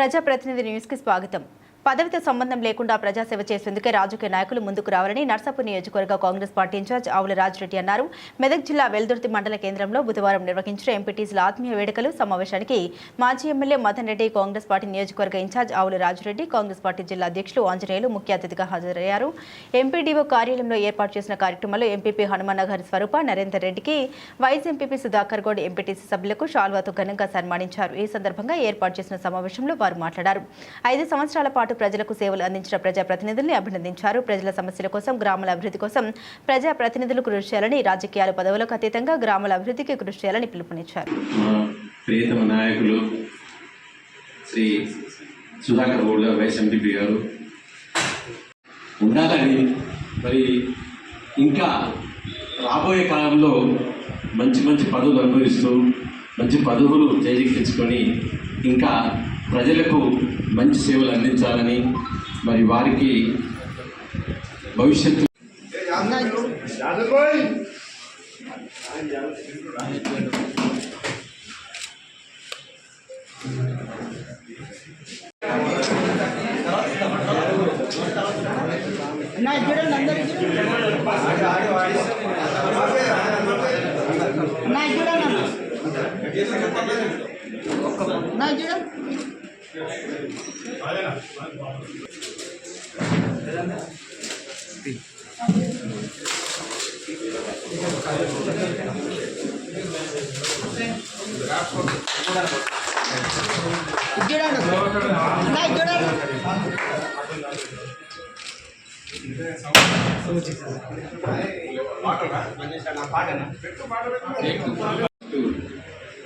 ప్రజాప్రతినిధి న్యూస్కి స్వాగతం. పదవితో సంబంధం లేకుండా ప్రజాసేవ చేసేందుకే రాజకీయ నాయకులు ముందుకు రావాలని నర్సాపూర్ నియోజకవర్గ కాంగ్రెస్ పార్టీ ఇన్ఛార్జ్ ఆవుల రాజిరెడ్డి అన్నారు. మెదక్ జిల్లా వెల్దుర్తి మండల కేంద్రంలో బుధవారం నిర్వహించిన ఎంపీటీసీల ఆత్మీయ వేడుకలు సమావేశానికి మాజీ ఎమ్మెల్యే మదన్ రెడ్డి, కాంగ్రెస్ పార్టీ నియోజకవర్గ ఇన్ఛార్జ్ ఆవుల రాజిరెడ్డి, కాంగ్రెస్ పార్టీ జిల్లా అధ్యక్షులు ఆంజనేయులు ముఖ్య అతిథిగా హాజరయ్యారు. ఎంపీడీఓ కార్యాలయంలో ఏర్పాటు చేసిన కార్యక్రమంలో ఎంపీపీ హనుమన్నగారి స్వరూప, నరేందర్ రెడ్డికి vice MPP Sudhakar Goud MPTC సభ్యులకు షాల్వాతో ఘనంగా సన్మానించారు. ఈ సందర్భంగా ఏర్పాటు చేసిన సమావేశంలో వారు మాట్లాడారు. 5 సంవత్సరాల పాటు ప్రజలకు సేవలు అందించిన ప్రజాప్రతినిధుల్ని అభినందించారు. ప్రజల సమస్యల కోసం, గ్రామాల అభివృద్ధి కోసం ప్రజాప్రతినిధులు కృషి చేయాలని, రాజకీయాల పదవులకు అతీతంగా గ్రామాల అభివృద్ధికి కృషి చేయాలని పిలుపునిచ్చారు. ప్రియతమ నాయకులు శ్రీ సుధాకర్ గౌడ్ గారు, వైస్ ఎంపీపీ గారు ఉండాలని, మరి ఇంకా రాబోయే కాలంలో మంచి మంచి పదవులు అనుభవిస్తూ మంచి పదవులు చేజిక్కించుకొని ఇంకా ప్రజలకు మంచి సేవలు అందించాలని, మరి వారికి భవిష్యత్తు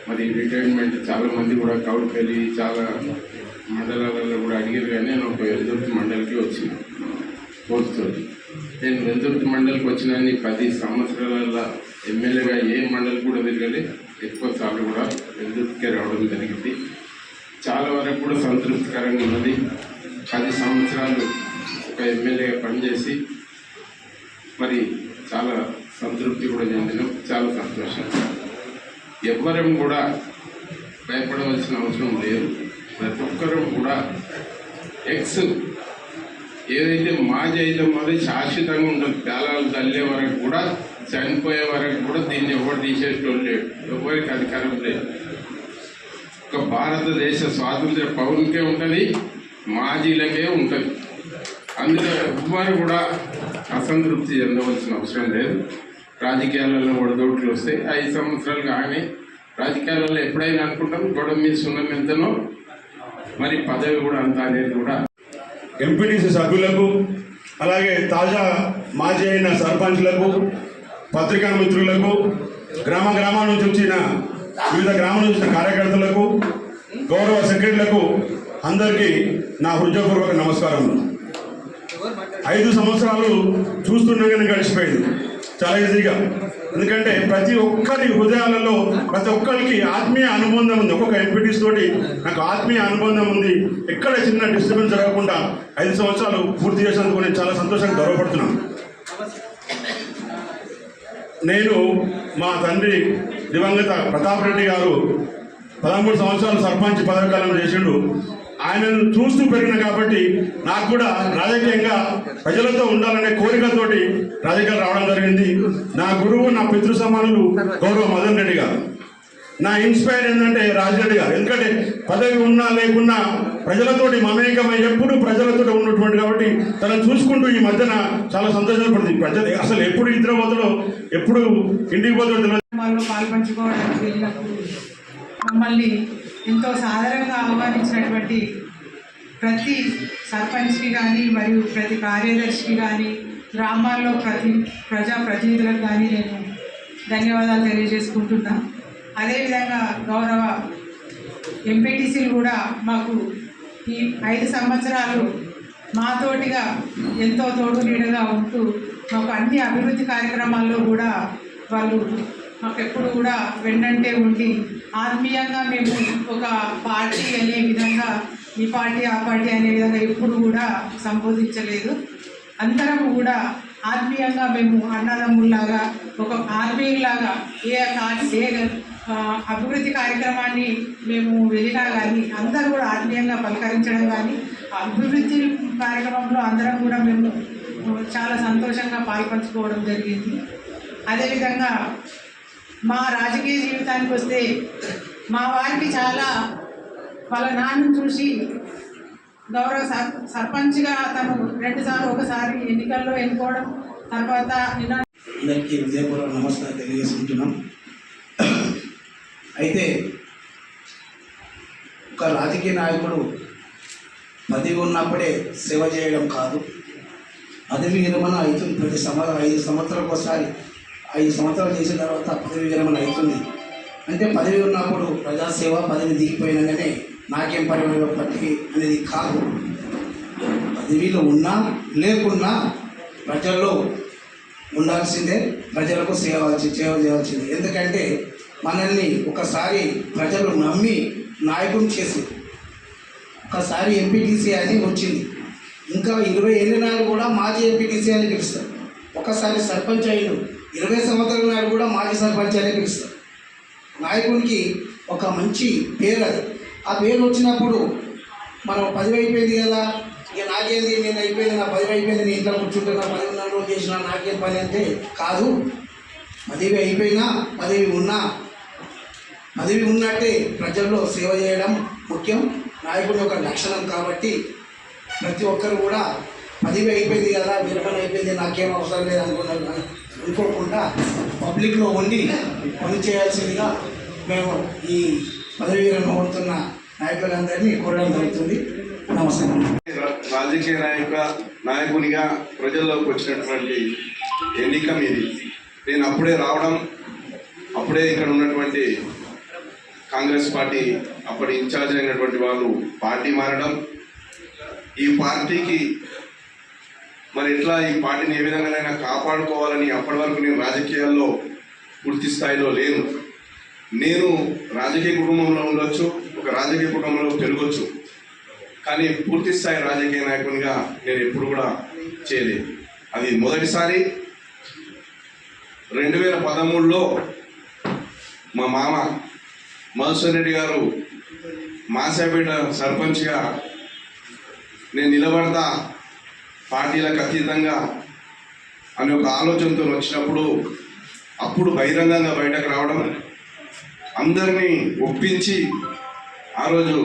మరి రిటైర్మెంట్ చాలా మంది కూడా కౌట్కెళ్ళి చాలా మండలాలలో కూడా అడిగారు. కానీ నేను ఒక వెల్దుర్తి మండలికి వచ్చిన పోస్తుంది. నేను వెల్దుర్తి మండలికి వచ్చిన 10 సంవత్సరాల ఎమ్మెల్యేగా ఏ మండలి కూడా తిరగలే. ఎక్కువ సార్లు కూడా వెల్దుర్తికే రావడం జరిగింది. చాలా వరకు కూడా సంతృప్తికరంగా ఉన్నది. 10 సంవత్సరాలు ఒక ఎమ్మెల్యేగా పనిచేసి మరి చాలా సంతృప్తి కూడా చెందినాం. చాలా సంతోషం. ఎవ్వరం కూడా భయపడవలసిన అవసరం లేదు. ప్రతి ఒక్కరూ కూడా ఏదైతే మాజీ అయితే అది శాశ్వతంగా ఉంటుంది. పేలాలు తల్లే వరకు కూడా, చనిపోయే వరకు కూడా దీన్ని ఎవరు తీసేటోళ్ళు లేడు. ఎవరికి అధికారం లేదు. ఒక భారతదేశ స్వాతంత్ర్య పౌరునికే ఉంటుంది, మాజీలకే ఉంటుంది. అందులో ఎవ్వరు కూడా అసంతృప్తి చెందవలసిన అవసరం లేదు. రాజకీయాలలో ఒడదొడుకులు వస్తాయి. 5 సంవత్సరాలు కానీ రాజకీయాలలో ఎప్పుడైనా అనుకుంటాం గొడవ మీద సున్నం ఎంతనో, మరి పదవి కూడా అంత అనేది కూడా. ఎంపీటీసీ సభ్యులకు, అలాగే తాజా మాజీ అయిన సర్పంచ్లకు, పత్రికా మిత్రులకు, గ్రామాల నుంచి వచ్చిన వివిధ గ్రామాల నుంచి వచ్చిన కార్యకర్తలకు, గౌరవ సెక్రటరీలకు అందరికీ నా హృదయపూర్వక నమస్కారములు. 5 సంవత్సరాలు చూస్తుండగానే గడిచిపోయింది చాలా ఈజీగా. ఎందుకంటే ప్రతి ఒక్కరి హృదయాలలో ప్రతి ఒక్కరికి ఆత్మీయ అనుబంధం ఉంది. ఒక్కొక్క ఎంపీటీస్ తోటి నాకు ఆత్మీయ అనుబంధం ఉంది. ఎక్కడ చిన్న డిస్టర్బెన్స్ జరగకుండా 5 సంవత్సరాలు పూర్తి చేసినందుకు నేను చాలా సంతోషంగా గర్వపడుతున్నాను. నేను మా తండ్రి దివంగత ప్రతాప్ రెడ్డి గారు 13 సంవత్సరాలు సర్పంచ్ పదవి కాలం చేసిండు. ఆయనను చూస్తూ పెరిగిన కాబట్టి నాకు కూడా రాజకీయంగా ప్రజలతో ఉండాలనే కోరికతోటి రాజకీయాలు రావడం జరిగింది. నా గురువు, నా పితృ సమానులు గౌరవ మదన్ రెడ్డి గారు. నా ఇన్స్పైర్ ఏంటంటే రాజిరెడ్డి గారు. ఎందుకంటే పదవి ఉన్నా లేకున్నా ప్రజలతోటి మమేకమై ఎప్పుడు ప్రజలతో ఉన్నటువంటి కాబట్టి తనను చూసుకుంటూ ఈ మధ్యన చాలా సంతోషపడుతుంది. ప్రజలు అసలు ఎప్పుడు ఇద్దరు పోతాడో, ఎప్పుడు ఇంటికి పోతాడో పాల్పంచుకోవడానికి వెళ్ళినప్పుడు మమ్మల్ని ఎంతో సాధారణంగా ఆహ్వానించినటువంటి ప్రతి సర్పంచ్కి కానీ మరియు ప్రతి కార్యదర్శికి కానీ గ్రామాల్లో ప్రజాప్రతినిధులకు కానీ నేను ధన్యవాదాలు తెలియజేసుకుంటున్నాను. అదేవిధంగా గౌరవ ఎంపీటీసీలు కూడా మాకు ఈ 5 సంవత్సరాలు మాతోటిగా ఎంతో తోడు నీడగా ఉంటూ మాకు అన్ని అభివృద్ధి కార్యక్రమాల్లో కూడా వాళ్ళు మాకెప్పుడు కూడా వెన్నంటే ఉండి ఆత్మీయంగా మేము ఒక పార్టీ అనే విధంగా ఈ పార్టీ ఆ పార్టీ అనే విధంగా ఎప్పుడు కూడా సంబోధించలేదు. అందరం కూడా ఆత్మీయంగా మేము అన్నదమ్ముల్లాగా, ఒక ఆత్మీయులాగా ఏ అభివృద్ధి కార్యక్రమాన్ని మేము వెళ్ళినా కానీ అందరూ కూడా ఆత్మీయంగా పలకరించడం కానీ అభివృద్ధి కార్యక్రమంలో అందరం కూడా మేము చాలా సంతోషంగా పాల్పంచుకోవడం జరిగింది. అదేవిధంగా మా రాజకీయ జీవితానికి వస్తే మా వారికి చాలా వాళ్ళ నాన్నను చూసి గౌరవ సర్పంచ్గా తను 2 సార్లు ఒకసారి ఎన్నికల్లో ఎన్నుకోవడం తర్వాత అందరికీ హృదయపూర్వక నమస్కారం తెలియజేసుకుంటున్నాం. అయితే ఒక రాజకీయ నాయకుడు పదవి ఉన్నప్పుడే సేవ చేయడం కాదు, పదవి విరమణ అవుతుంది. ప్రతి 5 సంవత్సరాలకు ఒకసారి 5 సంవత్సరాలు చేసిన తర్వాత పదవి విరమణ అవుతుంది. అంటే పదవి ఉన్నప్పుడు ప్రజాసేవ, పదవి దిగిపోయినాకనే నాకేం పదవి అనేది కాదు. పదవిలో ఉన్నా లేకున్నా ప్రజల్లో ఉండాల్సిందే, ప్రజలకు సేవ చేయాల్సిందే. ఎందుకంటే మనల్ని ఒకసారి ప్రజలు నమ్మి నాయకుని చేసి ఒకసారి ఎంపీటీసీ అని వచ్చింది, ఇంకా 20 ఏళ్ళ నాడు కూడా మాజీ ఎంపీటీసీ అని పిలుస్తారు. ఒకసారి సర్పంచ్ అయ్యాడు, 20 సంవత్సరాల నాడు కూడా మాజీ సర్పంచ్ అని పిలుస్తారు. నాయకునికి ఒక మంచి పేరు అది. ఆ పేరు వచ్చినప్పుడు మనం పదవి అయిపోయింది కదా, ఇక నాకేంది, నేను అయిపోయింది, నా పదవి అయిపోయింది, నేను ఇంట్లో కూర్చుంటున్నా, 10 రోజులు చేసినా నాకేం పని అంటే కాదు. పదవి అయిపోయినా పదవి ఉన్నట్టే ప్రజల్లో సేవ చేయడం ముఖ్యం, నాయకుడి యొక్క లక్షణం. కాబట్టి ప్రతి ఒక్కరు కూడా పదవి అయిపోయింది కదా, విరమణ అయిపోయింది, నాకేం అవసరం లేదు అనుకోకుండా పబ్లిక్లో ఉండి పని చేయాల్సిందిగా మేము ఈ పదవి విరమణ అవుతున్న నాయకులందరినీ కోరడం జరుగుతుంది. నమస్కారం. రాజకీయ నాయకునిగా ప్రజల్లోకి వచ్చినటువంటి ఎన్నిక మీది. నేను అప్పుడే రావడం, అప్పుడే ఇక్కడ ఉన్నటువంటి కాంగ్రెస్ పార్టీ అప్పటి ఇన్ఛార్జ్ అయినటువంటి వాళ్ళు పార్టీ మారడం, ఈ పార్టీకి మరి ఎట్లా ఈ పార్టీని ఏ విధంగానైనా కాపాడుకోవాలని అప్పటి వరకు నేను రాజకీయాల్లో పూర్తి స్థాయిలో లేను. నేను రాజకీయ కుటుంబంలో ఉండొచ్చు, ఒక రాజకీయ కుటుంబంలో పెరగొచ్చు, కానీ పూర్తి స్థాయి రాజకీయ నాయకునిగా నేను ఎప్పుడు కూడా చేయలేదు. అది మొదటిసారి 2013లో మా మామ మధుసూదన్ రెడ్డి గారు మాసాపేట సర్పంచ్గా నేను నిలబడతా పార్టీలకు అతీతంగా అనే ఒక ఆలోచనతో వచ్చినప్పుడు అప్పుడు బహిరంగంగా బయటకు రావడం, అందరినీ ఒప్పించి ఆ రోజు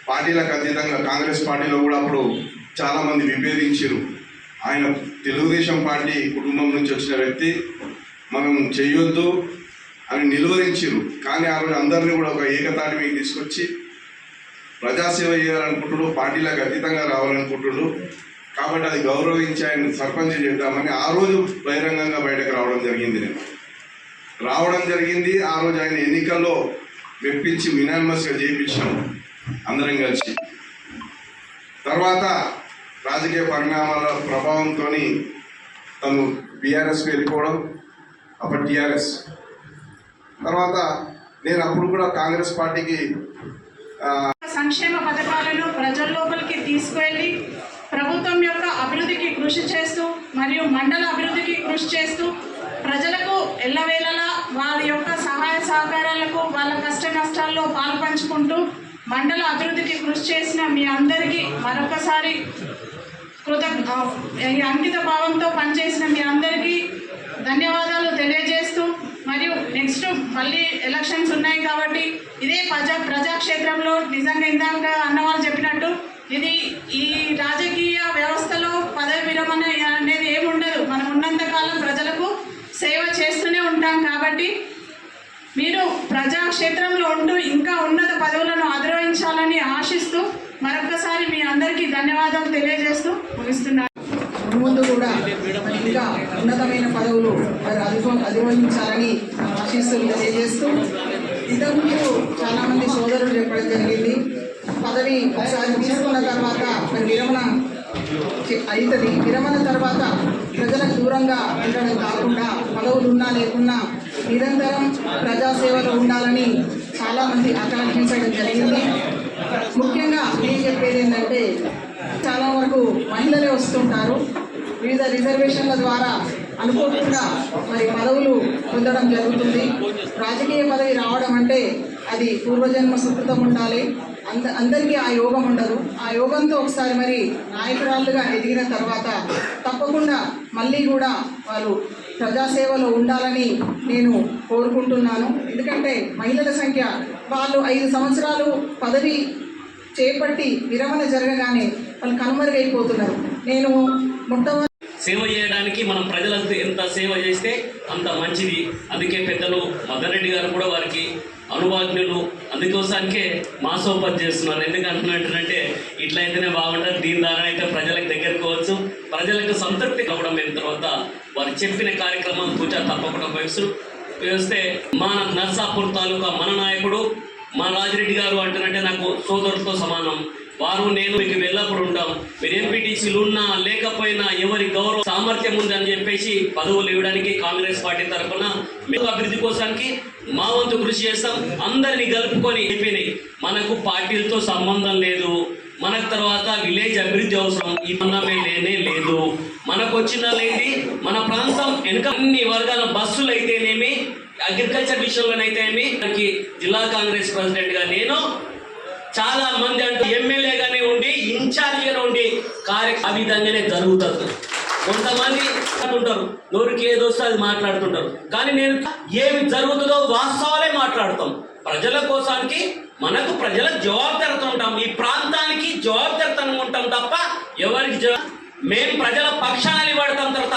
పార్టీలకు అతీతంగా కాంగ్రెస్ పార్టీలో కూడా అప్పుడు చాలామంది విభేదించారు. ఆయన తెలుగుదేశం పార్టీ కుటుంబం నుంచి వచ్చిన వ్యక్తి, మనం చేయొద్దు అని నిలువరించారు. కానీ ఆ రోజు అందరినీ కూడా ఒక ఏకతాటి మీకు తీసుకొచ్చి ప్రజాసేవ చేయాలనుకుంటుడు, పార్టీలకు అతీతంగా రావాలనుకుంటుడు. కాబట్టి అది గౌరవించి ఆయన సర్పంచ్ చేద్దామని ఆ రోజు బహిరంగంగా బయటకు రావడం జరిగింది. ఆ రోజు ఆయన ఎన్నికల్లో మెప్పించి యునానిమస్గా చేయించాం అందరం కలిసి. తర్వాత రాజకీయ పరిణామాల ప్రభావంతో తను బీఆర్ఎస్కి వెళ్ళిపోవడం, అప్పుడు టీఆర్ఎస్. తర్వాత నేను అప్పుడు కూడా కాంగ్రెస్ పార్టీకి సంక్షేమ పథకాలను ప్రజల లోపలికి తీసుకువెళ్ళి ప్రభుత్వం యొక్క అభివృద్ధికి కృషి చేస్తూ మరియు మండల అభివృద్ధికి కృషి చేస్తూ ప్రజలకు ఎల్లవేళలా వారి యొక్క సహాయ సహకారాలకు వాళ్ళ కష్ట నష్టాల్లో పాల్పంచుకుంటూ మండల అభివృద్ధికి కృషి చేసిన మీ అందరికీ మరొకసారి అంకిత భావంతో పనిచేసిన మీ అందరికీ ధన్యవాదాలు తెలియజేస్తూ, మరియు నెక్స్ట్ మళ్ళీ ఎలక్షన్స్ ఉన్నాయి కాబట్టి ఇదే ప్రజాక్షేత్రంలో నిజంగా ఇందాక అన్నవాళ్ళు చెప్పినట్టు ఇది ఈ రాజకీయ వ్యవస్థలో పదవి విరమణ అనేది ఏముండదు. మనం ఉన్నంతకాలం ప్రజలకు సేవ చేస్తూనే ఉంటాం. కాబట్టి మీరు ప్రజాక్షేత్రంలో ఉంటూ ఇంకా ఉన్నత పదవులను అధిరోహించాలని ఆశిస్తూ మరొకసారి మీ అందరికీ ధన్యవాదాలు తెలియజేస్తూ ముగిస్తున్నాను. ముందు కూడా ఇంకా ఉన్నతమైన పదవులు అధిరోహించాలని ఆశిస్తూ తెలియజేస్తూ, ఇంతకుముందు చాలామంది సోదరులు చెప్పడం జరిగింది, పదవి ఒకసారి తీసుకున్న తర్వాత విరమణ అవుతుంది. విరమణ తర్వాత ప్రజలకు దూరంగా ఉండడం కాకుండా పదవులు ఉన్నా లేకున్నా నిరంతరం ప్రజాసేవలో ఉండాలని చాలామంది ఆకాంక్షించడం జరిగింది. ముఖ్యంగా నేను చెప్పేది ఏంటంటే చాలా వరకు మహిళలే వస్తుంటారు. వివిధ రిజర్వేషన్ల ద్వారా అనుకోకుండా మరి పదవులు పొందడం జరుగుతుంది. రాజకీయ పదవి రావడం అంటే అది పూర్వజన్మ సుకృతం ఉండాలి. అందరికీ ఆ యోగం ఉండదు. ఆ యోగంతో ఒకసారి మరి నాయకురాళ్ళుగా ఎదిగిన తర్వాత తప్పకుండా మళ్ళీ కూడా వాళ్ళు ప్రజాసేవలో ఉండాలని నేను కోరుకుంటున్నాను. ఎందుకంటే మహిళల సంఖ్య వాళ్ళు 5 సంవత్సరాలు పదవి చేపట్టి విరమణ జరగగానే వాళ్ళు కనుమరుగైపోతున్నారు. నేను మొట్టమొదటి సేవ చేయడానికి మనం ప్రజలకు ఎంత సేవ చేస్తే అంత మంచిది. అందుకే పెద్దలు మదన్ గారు కూడా వారికి అనుభవజ్ఞులు, అందుకోసానికే మాసోపతి చేస్తున్నారు. ఎందుకంటున్నట్టుంటే ఇట్లయితేనే బాగుంటుంది, దీని ద్వారా అయితే ప్రజలకు దగ్గరకోవచ్చు, ప్రజలకు సంతృప్తి కావడం అయిన తర్వాత వారు చెప్పిన కార్యక్రమం పూజ తప్పకుండా వేస్తే మా నర్సాపూర్ తాలూకా మన నాయకుడు మా రాజిరెడ్డి గారు అంటున్నట్టే నాకు సోదరులతో సమానం. వారు నేను మీకు వెళ్ళప్పుడు ఉంటాం. మీరు ఎంపీటీసీలు ఉన్నా లేకపోయినా ఎవరి గౌరవ సామర్థ్యం ఉందని చెప్పేసి పదవులు ఇవ్వడానికి కాంగ్రెస్ పార్టీ తరఫున మేము అభివృద్ధి కోసానికి మా వంతు కృషి చేస్తాం. అందరినీ కలుపుకొని అయిపోయినాయి. మనకు పార్టీలతో సంబంధం లేదు. మనకు తర్వాత విలేజ్ అభివృద్ధి అవసరం, ఈ పన్నమే లేనే లేదు. మనకు వచ్చిందేంటి, మన ప్రాంతం వెనుక అన్ని వర్గాల బస్సులు అయితేనేమి, అగ్రికల్చర్ విషయంలోనైతేనేమి, మనకి జిల్లా కాంగ్రెస్ ప్రెసిడెంట్గా నేను చాలా మంది అంటూ ఎమ్మెల్యేగానే ఉండి ఇన్ఛార్జిగానే ఉండి ఆ విధంగానే జరుగుతుంది. కొంతమంది అంటుంటారు, నోరికి ఏదో వస్తే అది మాట్లాడుతుంటారు. కానీ నేను ఏమి జరుగుతుందో వాస్తవాలే మాట్లాడతాం. ప్రజల కోసానికి మనకు ప్రజల జవాబుదారితో ఉంటాం. ఈ ప్రాంతానికి జవాబుదారితనం ఉంటాం తప్ప ఎవరికి మేము ప్రజల పక్షాన్ని పడతాం. తర్వాత